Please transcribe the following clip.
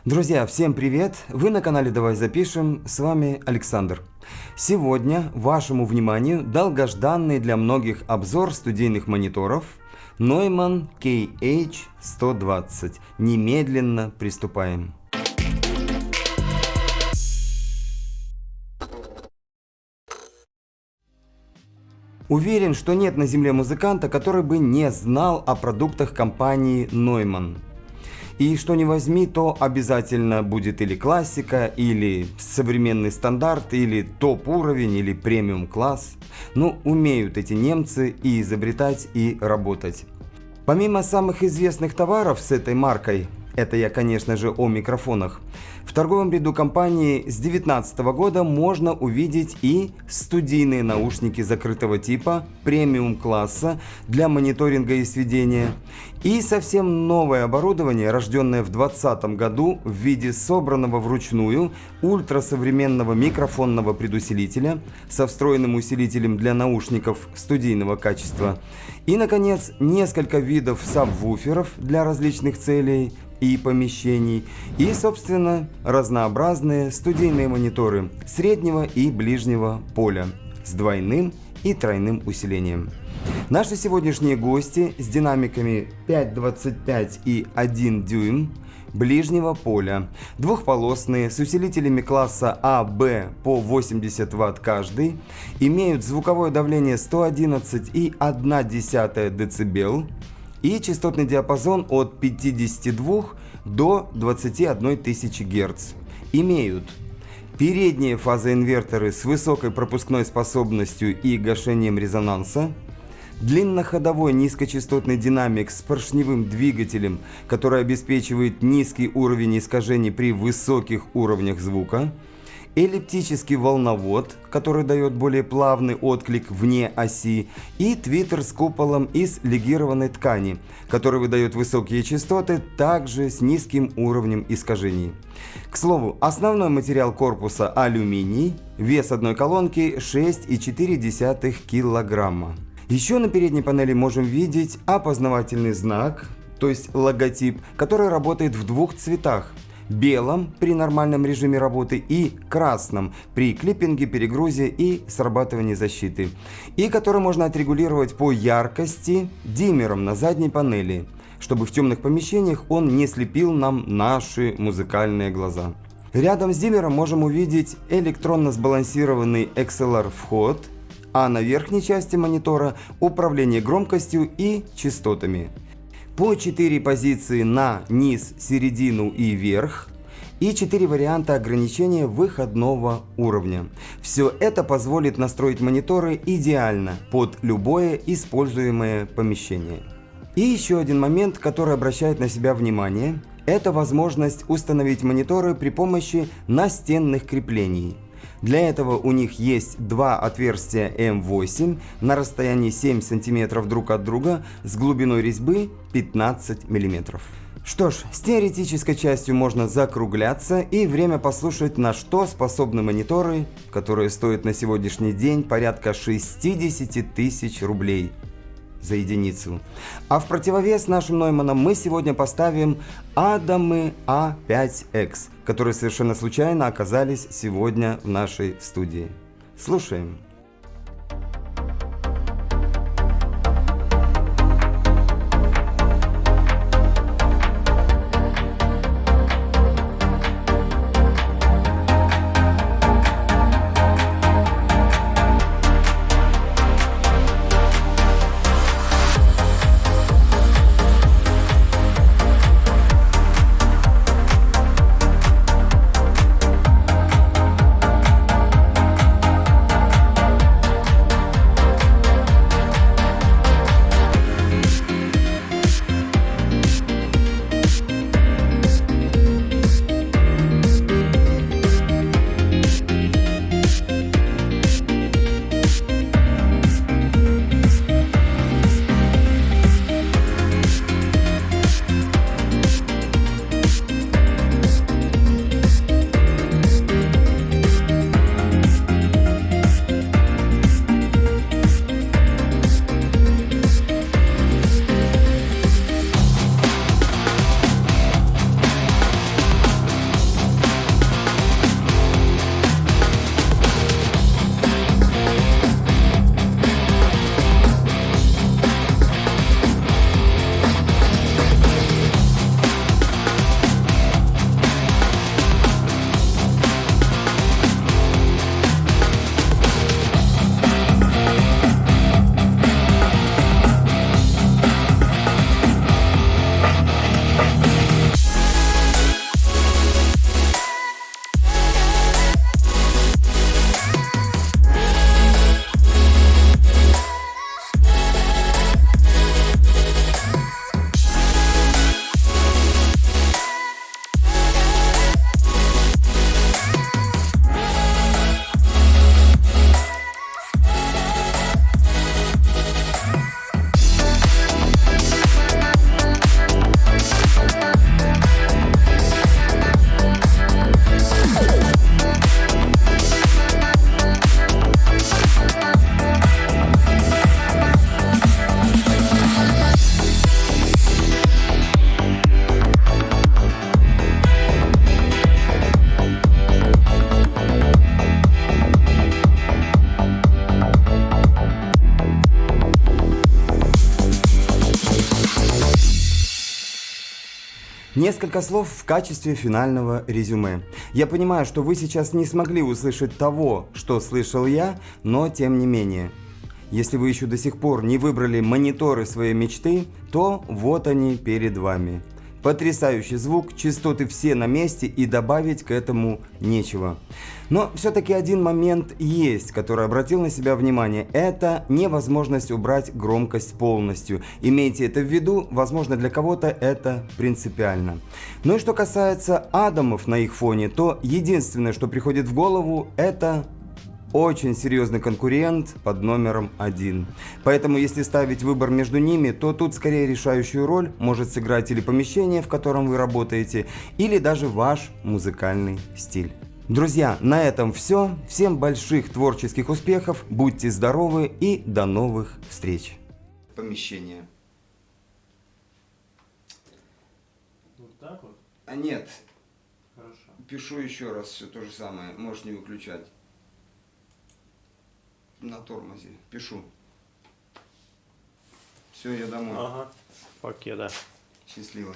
Друзья, всем привет! Вы на канале Давай запишем, с вами Александр. Сегодня вашему вниманию долгожданный для многих обзор студийных мониторов Neumann KH120. Немедленно приступаем. Уверен, что нет на земле музыканта, который бы не знал о продуктах компании Neumann. И что ни возьми, то обязательно будет или классика, или современный стандарт, или топ-уровень, или премиум-класс. Ну, умеют эти немцы и изобретать, и работать. Помимо самых известных товаров с этой маркой, это я, конечно же, о микрофонах, в торговом ряду компании с 2019 года можно увидеть и студийные наушники закрытого типа премиум-класса для мониторинга и сведения, и совсем новое оборудование, рожденное в 2020 году в виде собранного вручную ультрасовременного микрофонного предусилителя со встроенным усилителем для наушников студийного качества, и, наконец, несколько видов сабвуферов для различных целей и помещений, и, собственно, разнообразные студийные мониторы среднего и ближнего поля с двойным и тройным усилением. Наши сегодняшние гости с динамиками 5,25 и 1 дюйм ближнего поля, двухполосные, с усилителями класса А-Б по 80 Вт каждый, имеют звуковое давление 111,1 дБ, и частотный диапазон от 52 до 21 тысячи Гц. Имеют передние фазоинверторы с высокой пропускной способностью и гашением резонанса, длинноходовой низкочастотный динамик с поршневым двигателем, который обеспечивает низкий уровень искажений при высоких уровнях звука, эллиптический волновод, который дает более плавный отклик вне оси, и твиттер с куполом из легированной ткани, который выдает высокие частоты, также с низким уровнем искажений. К слову, основной материал корпуса алюминий, вес одной колонки 6,4 килограмма. Еще на передней панели можем видеть опознавательный знак, то есть логотип, который работает в двух цветах. Белом при нормальном режиме работы и красном при клиппинге, перегрузе и срабатывании защиты, и который можно отрегулировать по яркости диммером на задней панели, чтобы в темных помещениях он не слепил нам наши музыкальные глаза. Рядом с диммером можем увидеть электронно сбалансированный XLR-вход, а на верхней части монитора управление громкостью и частотами. По 4 позиции на низ, середину и верх, и 4 варианта ограничения выходного уровня. Все это позволит настроить мониторы идеально под любое используемое помещение. И еще один момент, который обращает на себя внимание, это возможность установить мониторы при помощи настенных креплений. Для этого у них есть два отверстия М8 на расстоянии 7 см друг от друга с глубиной резьбы 15 мм. Что ж, с теоретической частью можно закругляться, и время послушать, на что способны мониторы, которые стоят на сегодняшний день порядка 60 тысяч рублей за единицу. А в противовес нашим Neumann мы сегодня поставим Адамы A5X, которые совершенно случайно оказались сегодня в нашей студии. Слушаем. Несколько слов в качестве финального резюме. Я понимаю, что вы сейчас не смогли услышать того, что слышал я, но тем не менее. Если вы еще до сих пор не выбрали мониторы своей мечты, то вот они перед вами. Потрясающий звук, частоты все на месте и добавить к этому нечего. Но все-таки один момент есть, который обратил на себя внимание. Это невозможность убрать громкость полностью. Имейте это в виду, возможно для кого-то это принципиально. Ну и что касается атомов на их фоне, то единственное, что приходит в голову, это очень серьезный конкурент под номером 1. Поэтому, если ставить выбор между ними, то тут скорее решающую роль может сыграть или помещение, в котором вы работаете, или даже ваш музыкальный стиль. Друзья, на этом все. Всем больших творческих успехов, будьте здоровы и до новых встреч. Помещение. Вот так вот? А нет, Хорошо. пишу еще раз все то же самое, можешь не выключать. На тормозе. Пишу. Все, я домой. Ага. Покеда. Счастливо.